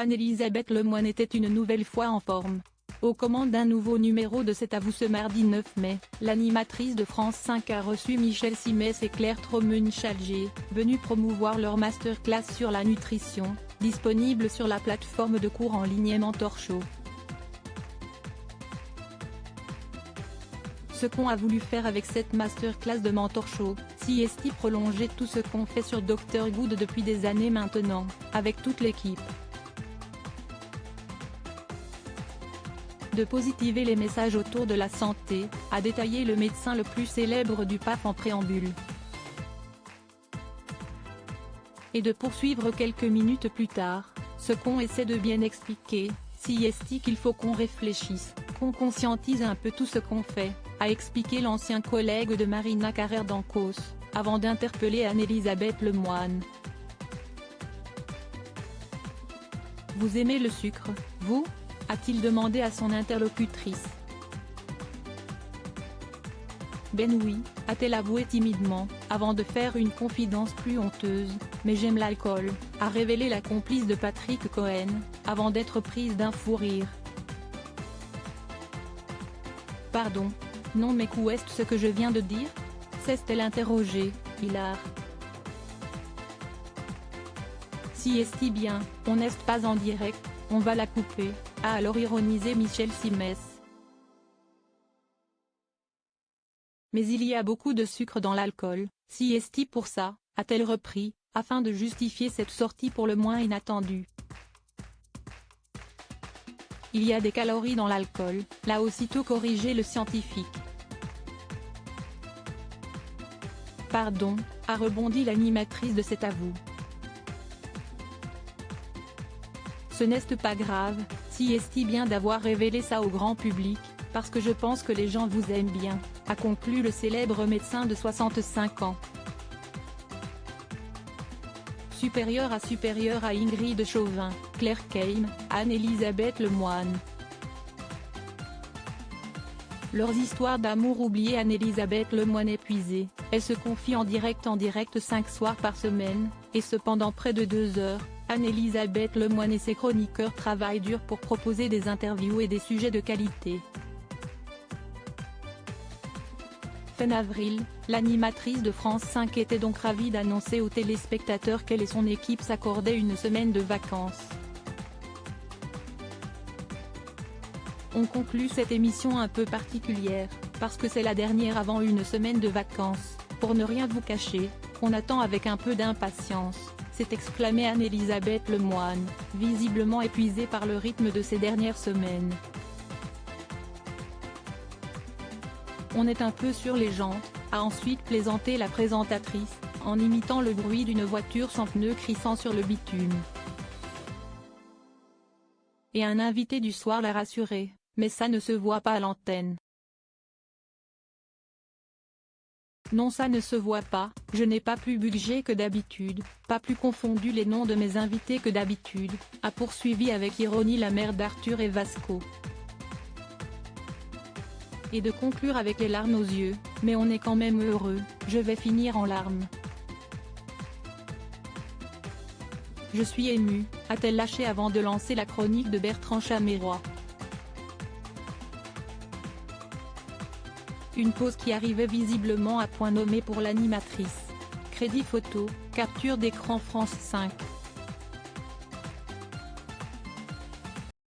Anne-Elisabeth Lemoine était une nouvelle fois en forme. Aux commandes d'un nouveau numéro de C'est à vous ce mardi 9 mai, l'animatrice de France 5 a reçu Michel Simès et Claire Tromenchalger, venus promouvoir leur masterclass sur la nutrition, disponible sur la plateforme de cours en ligne Mentor Show. Ce qu'on a voulu faire avec cette masterclass de Mentor Show, c'est prolonger tout ce qu'on fait sur Dr Good depuis des années maintenant, avec toute l'équipe. De positiver les messages autour de la santé, a détaillé le médecin le plus célèbre du PAF en préambule. Et de poursuivre quelques minutes plus tard, ce qu'on essaie de bien expliquer, c'est qu'il faut qu'on réfléchisse, qu'on conscientise un peu tout ce qu'on fait, a expliqué l'ancien collègue de Marina Carrère d'Ancos, avant d'interpeller Anne-Elisabeth Lemoine. Vous aimez le sucre, vous ? A-t-il demandé à son interlocutrice. Ben oui, a-t-elle avoué timidement, avant de faire une confidence plus honteuse, mais j'aime l'alcool, a révélé la complice de Patrick Cohen, avant d'être prise d'un fou rire. Pardon. Non mais qu'est ce que je viens de dire ? S'est-elle interrogé, hilar. Si est-il bien, on n'est pas en direct, on va la couper, a alors ironisé Michel Simès. Mais il y a beaucoup de sucre dans l'alcool, si est pour ça, a-t-elle repris, afin de justifier cette sortie pour le moins inattendue. Il y a des calories dans l'alcool, l'a aussitôt corrigé le scientifique. Pardon, a rebondi l'animatrice de C'est à vous. Ce n'est pas grave, si est bien d'avoir révélé ça au grand public, parce que je pense que les gens vous aiment bien, a conclu le célèbre médecin de 65 ans. Supérieur à Ingrid Chauvin, Claire Keim, Anne-Elisabeth Lemoine. Leurs histoires d'amour oubliées. Anne-Elisabeth Lemoine épuisée, elle se confie en direct 5 soirs par semaine, et cependant près de 2 heures, Anne-Elisabeth Lemoine et ses chroniqueurs travaillent dur pour proposer des interviews et des sujets de qualité. Fin avril, l'animatrice de France 5 était donc ravie d'annoncer aux téléspectateurs qu'elle et son équipe s'accordaient une semaine de vacances. On conclut cette émission un peu particulière, parce que c'est la dernière avant une semaine de vacances, pour ne rien vous cacher, qu'on attend avec un peu d'impatience, s'est exclamée Anne-Elisabeth Lemoine, visiblement épuisée par le rythme de ces dernières semaines. On est un peu sur les jantes, a ensuite plaisanté la présentatrice, en imitant le bruit d'une voiture sans pneus crissant sur le bitume. Et un invité du soir l'a rassuré, mais ça ne se voit pas à l'antenne. Non, ça ne se voit pas, je n'ai pas plus budget que d'habitude, pas plus confondu les noms de mes invités que d'habitude, a poursuivi avec ironie la mère d'Arthur et Vasco. Et de conclure avec les larmes aux yeux, mais on est quand même heureux, je vais finir en larmes. Je suis émue, a-t-elle lâché avant de lancer la chronique de Bertrand Chameroy. Une pause qui arrivait visiblement à point nommé pour l'animatrice. Crédit photo, capture d'écran France 5.